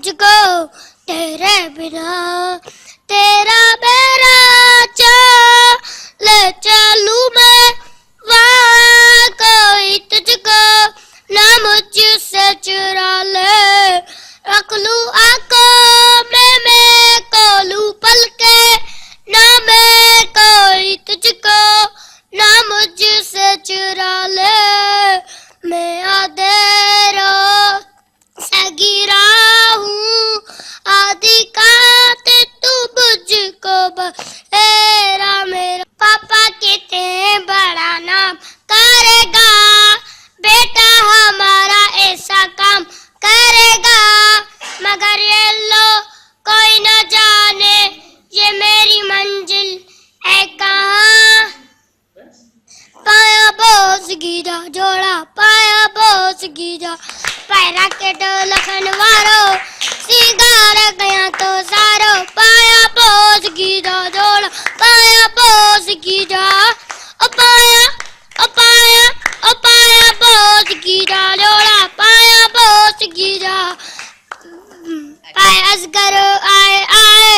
तुझको तेरे बिना तेरा मेरा चल चलूं मैं वहाँ कोई तुझको ना मुझसे चुरा ले रख लूं आंखों में मैं खोलूं पलके ना मैं कोई तुझको ना मुझसे चुरा ले मैं अंधेरों से गिरा हूँ आदि काते तू मुझको बहेरा मेरा पापा कहते हैं बड़ा नाम करेगा बेटा हमारा ऐसा काम करेगा मगर ये लो कोई न जाने ये मेरी मंजिल है कहाँ पाया बोस गीजा जोड़ा पाया बोस गीजा पैरा के लखन वारो सिंगार गया तो सारो पाया बोस गीजा जोड़ा पाया बोस गीजा ओ पाया बोस गीजा जोड़ा पाया बोस गीजा पाया असगर आए आए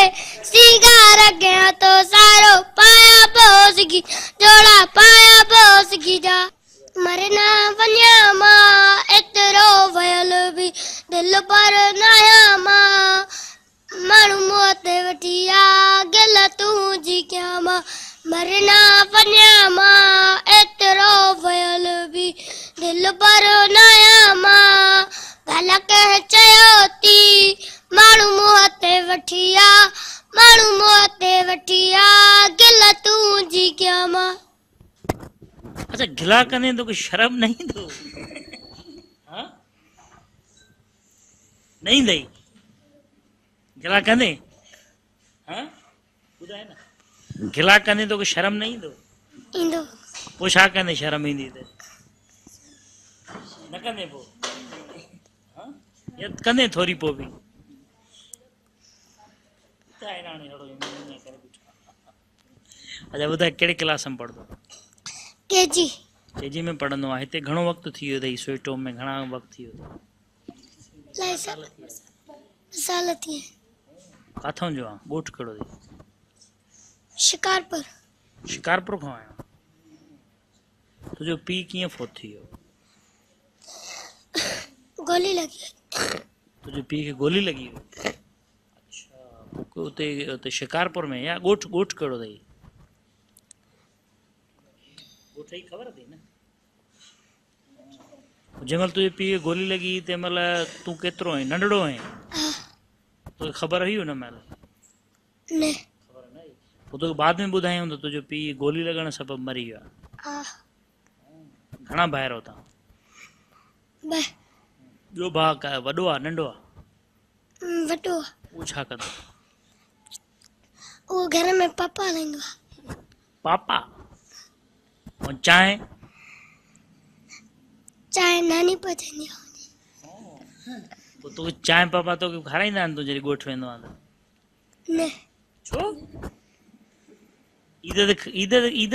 सिंगार गया तो सारो पाया बोस की जोड़ा पाया बोस की जा मरना वन्या मां एतरो वयल भी दिल पर नया मां मानू मोते वठिया गेला तू जी क्या मां मरना वन्या मां एतरो वयल भी दिल पर नया मां भला कह चयोती मानू मोते वठिया गेला तू जी क्या मां अच्छा गिला कने तो कोई शर्म नहीं दो हाँ नहीं दई गिला कने हाँ बुधा है ना गिला कने तो कोई शर्म नहीं दो इंदो पोछा कने शर्म इंदी दे न कने पो हाँ ये कने थोड़ी पो भी ताई नानी हड़ो ये करे अच्छा बुधा केड़ी क्लास में पढ़दो केजी में पढ़ंदो आहे हिते घणो वक्त थी वियो अथई स्वेटो में घणा वक्त थी वियो साल थी काथों जो आहे ॻोठ कहिड़ो अथई शिकारपुर खां आयो तुंहिंजो पीउ कीअं फोत थी वियो गोली लगी तुंहिंजे पीउ खे गोली लॻी हुई अच्छा उते शिकारपुर में या ॻोठ कहिड़ो अथई ॻोठ जी ख़बर अथई न जंहिंमहिल तुंहिंजे पीउ खे गोली लॻी तंहिं महिल तूं केतिरो आहीं नंढड़ो आहीं तोखे ख़बर हुई हुन महिल न ख़बर न हुई पोइ तोखे बाद में ॿुधायूं त तुंहिंजो पीउ गोली लॻण सबबु मरी वियो आहे घणा भाइर हो तव्हां ॿियो भाउ वॾो आहे नंढो आहे वॾो उहो छा कंदो वो घर में पापा हलाईंदो आहे पापा ऐं चांहि नानी पचाईंदी आहे पोइ तोखे चांहि पापा तोखे खाराईंदा आहिनि तूं जॾहिं ॻोठ वेंदो आहे त न छो ईद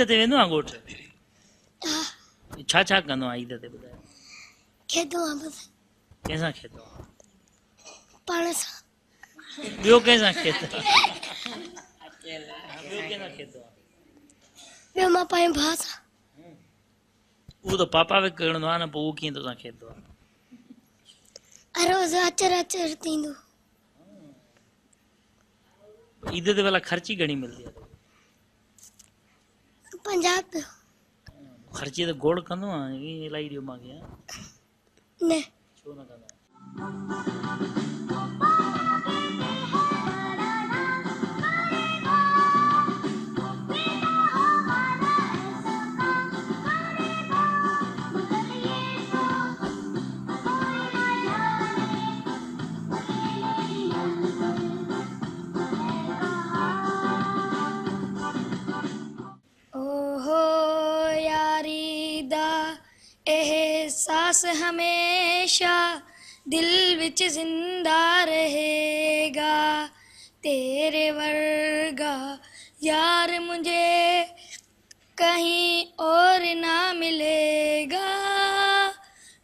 ते वेंदो आहे ॻोठ छा कंदो आहे ईद ते ॿुधायो खेदो आहे बस कंहिंसां खेदो आहे पाण सां ॿियो कंहिंसां खेदो आहे ॿियो कंहिंसां खेदो आहे ॿियो मां पंहिंजे भाउ सां उहो त पापा बि करणो आहे न पोइ उहो कीअं तोसां खेदो आहे रोज़ अचर थींदो ईद ते भला ख़र्ची घणी मिलंदी आहे 50 रुपया ख़र्ची त गोड़ कंदो आहे ईअं इलाही ॾियो मूंखे न छो न कंदो एहसास हमेशा दिल विच जिंदा रहेगा तेरे वर्गा यार मुझे कहीं और ना मिलेगा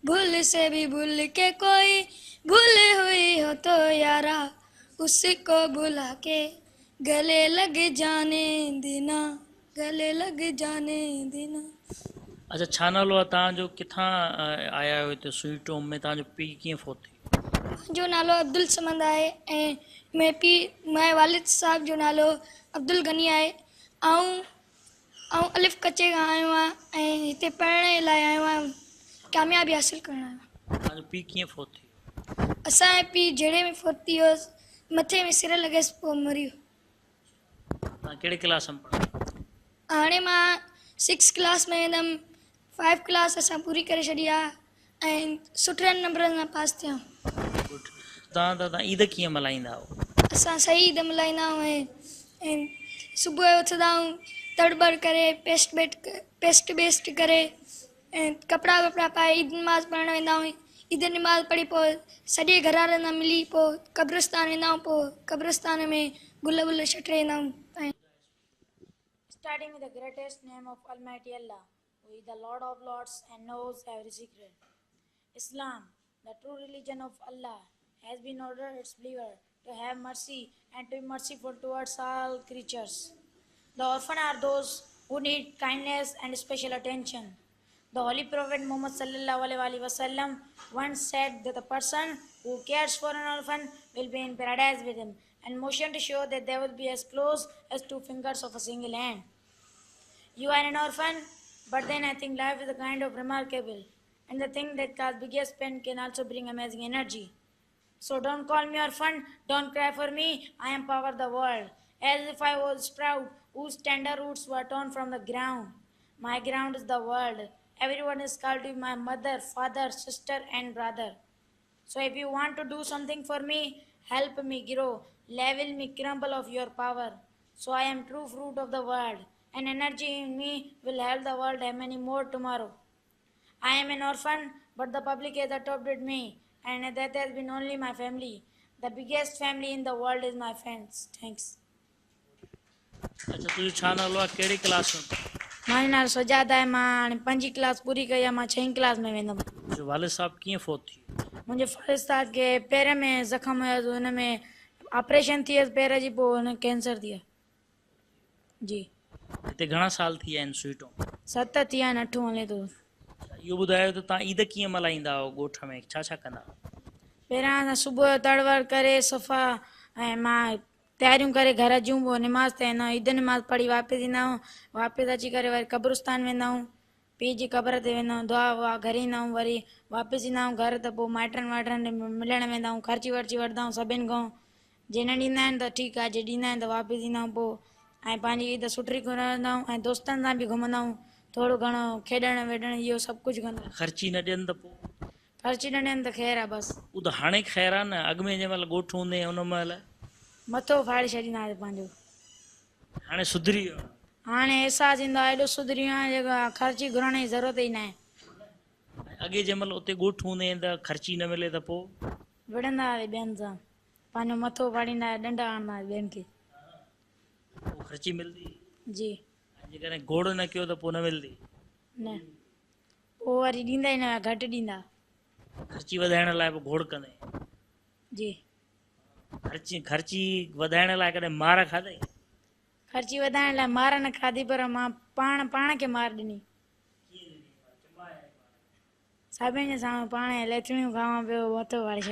भूल से भी भूल के कोई भूल हुई हो तो यारा उसको बुला के गले लग जाने देना, गले लग जाने देना। अच्छा छा नालो आहे तव्हांजो, किथां आया आहियो हिते स्वीट होम में? तव्हांजो पीउ कीअं फोत थी? जो नालो अब्दुल समद आहे ऐं मुंहिंजे वालिद साहब जो नालो अब्दुल गनी आहे। ऐं अलिफ कचे खां आयो आहियां ऐं हिते पढ़ण लाइ आयो आहियां, कामयाबी हासिलु करण आयो आहियां। तव्हांजो पीउ कीअं फोत थी? असांजो पीउ जहिड़े में फोत थी वियोसि, मथे में सिर लॻियसि पोइ मरी वियो। तव्हां कहिड़े क्लास में पढ़ो? हाणे मां 6 क्लास में वेंदमि, 5 क्लास असां पूरी करे छॾी आहे ऐं सुठे नंबरनि सां पास थिया। गुड। तव्हां ईद कीअं मल्हाईंदा आहियो? असां सही ईद मल्हाईंदा आहियूं ऐं सुबुह जो उथंदा आहियूं, तड़बड़ करे पेस्ट बेस्ट करे ऐं कपिड़ा वपड़ा पाए ईद नमाज़ पढ़णु वेंदा आहियूं। ईद नमाज़ पढ़ी पोइ सॼे घर वारनि सां मिली पोइ क़ब्रिस्तान वेंदा आहियूं, पोइ क़ब्रिस्तान में गुल वुल छटे ईंदा आहियूं। Starting with the greatest name of Almighty Allah, who is the Lord of Lords and knows every secret. Islam, the true religion of Allah, has been ordered its believer to have mercy and to be merciful towards all creatures. The orphan are those who need kindness and special attention. The Holy Prophet Muhammad sallallahu alaihi wasallam once said that the person who cares for an orphan will be in paradise with him, and motioned to show that they will be as close as 2 fingers of a single hand. You are an orphan, but then I think life is a kind of remarkable, and the thing that causes biggest pain can also bring amazing energy. So don't call me orphan, don't cry for me, I empower the world, as if I was sprout whose tender roots were torn from the ground. My ground is the world. Everyone is called to be my mother, father, sister, and brother. So if you want to do something for me, help me grow, level me crumble of your power. So I am true fruit of the world, and energy in me will help the world have many more tomorrow. I am an orphan, but the public has adopted me, and that has been only my family. The biggest family in the world is my friends. Thanks. अच्छा तुझो छा नालो आहे, कहिड़ी class में? मुंहिंजो नालो सजाद आहे। मां हाणे 5 क्लास पूरी कई आहे, मां 6 क्लास में वेंदमि। तुंहिंजो वालिद साहब कीअं फोत थी? मुंहिंजे वालिद साहब खे पेर में ज़ख़म हुयसि, हुन में ऑपरेशन थी वियसि पेर जी, पोइ हुन कैंसर थी वियो। जी। हिते घणा साल थी विया आहिनि स्वीट होम? 7 थी विया आहिनि, 8 हले थो। इहो ॿुधायो त तव्हां ईद कीअं मल्हाईंदा आहियो ॻोठ में, छा छा कंदा आहियो? पहिरियां असां सुबुह जो तड़वड़ करे सफ़ा ऐं मां तयारियूं करे घर जूं, पोइ निमाज़ ते वेंदा आहियूं, ईद निमाज़ पढ़ी वापसि ईंदा आहियूं। वापसि अची करे वरी क़ब्रिस्तान वेंदा आहियूं, पीउ जी क़बर ते वेंदा आहियूं, दुआ वुआ घर ईंदा आहियूं, वरी वापसि ईंदा आहियूं घर, त पोइ माइटनि वाइटनि मिलण वेंदा आहियूं, ख़र्ची वर्ची वठंदा आहियूं सभिनि खां। जे न ॾींदा आहिनि त ठीकु आहे, जे ॾींदा आहिनि त वापसि ईंदा आहियूं पोइ ऐं पंहिंजी ईद सुठी रहंदा आहियूं ऐं दोस्तनि सां बि घुमंदा आहियूं, थोरो घणो खेॾणु वेॾणु इहो सभु कुझु कंदा आहियूं। ख़र्ची न ॾियनि त पोइ? ख़र्ची न ॾियनि त ख़ैरु आहे बसि। उहो त हाणे ख़ैरु आहे न, अॻु में जंहिं महिल ॻोठ हूंदे हुन महिल मथो फाड़े छॾींदासीं पंहिंजो। हाणे सुधरी वियो? हाणे अहसासु ईंदो आहे एॾो सुधरी वियो आहे, जेका ख़र्ची घुरण जी ज़रूरत ई न आहे। अॻे जंहिं महिल उते ॻोठ हूंदे त ख़र्ची न मिले त पोइ विढ़ंदा हुआसीं ॿियनि सां, पंहिंजो मथो फाड़ींदा हुआ, ॾंडा हणंदा हुआसीं ॿियनि खे। पोइ ख़र्ची मिलंदी? जी। जेकॾहिं गोड़ न कयो त पोइ न मिलंदी? न, पोइ वरी ॾींदा ई न हुआ, घटि ॾींदा। ख़र्ची वधाइण लाइ पोइ घोड़ कंदे? जी। ख़र्ची वधाइण लाइ कॾहिं मार खाधई? ख़र्ची वधाइण लाइ मार न खाधी, पर मां पाण खे मार ॾिनी। सभिनि जे साम्हूं पाण लेथड़ियूं खावां पियो, मथो फाड़े छॾियो।